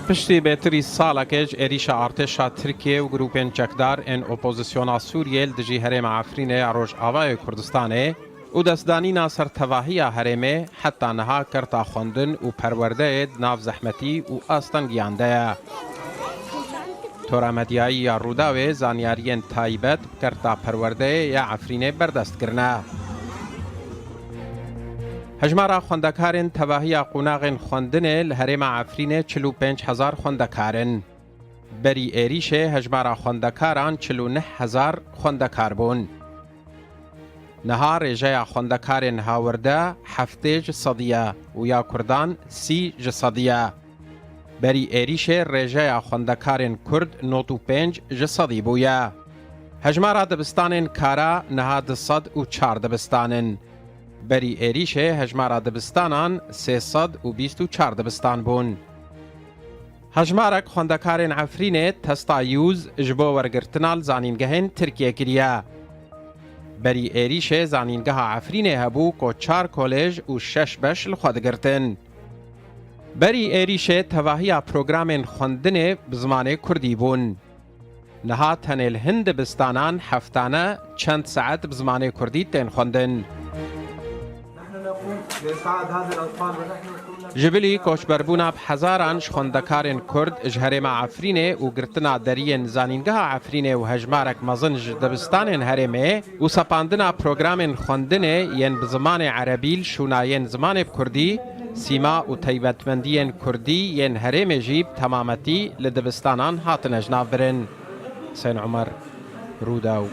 پشتی بهتری سالکش ایریشا ارتشا ترکیه و گروپین چکدار ان اپوزیسیونا سوریه لدجی هرم عفرین عروش آوای کردستانه و دستدانی ناصر تواهی هرمه حتی نها کرتا خوندن و پرورده ناف زحمتی و آستان گیانده. تورامدیایی یا روداوی زانیارین تایبت کرتا پرورده یا عفرین بردست کرنه. هجمارا خوندکارن تواهی قوناغن خوندنه لهرم عفرین 45,000 خوندکارن. بری ایریشه هجمارا خوندکاران 49,000 خوندکار بون. نها رجای خوندکارن هاورده 7 صدیه و یا کردان 30 صدیه. بری ایریشه رجای خوندکارن کرد 95 صدی بویا. هجمارا دبستانن کارا نها 204 دبستانن. بری ایریشه هجمارا دبستانان 324 دبستان بون. هجمارک خوندکارن عفرینه تستایوز جبو ورگرتنال زانینگهن ترکیه کریا. بری ایریشه زانینگه عفرینه هبو کو 4 کالج و 6 بش لخوادگرتن. بری ایریشه تواهی پروگرامن خوندنه بزمان کردی بون. نها تنل هند بستانان هفتانه چند ساعت بزمان کردی تن خوندن. جبلی کوچبربونا بحزاران خوندکارن کرد اجهرم عفرینه و گرتنا درین زانینگه عفرینه و هجمارک مزنج دبستانن هرمه و سپاندنا پروگرامن خوندنه ین بزمان عربیل شوناین زمان کردی سیما و تیبتمندین کردی ین هرم جیب تمامتی لدبستانان هاتن اجناب برن. حسین عمر، روداو.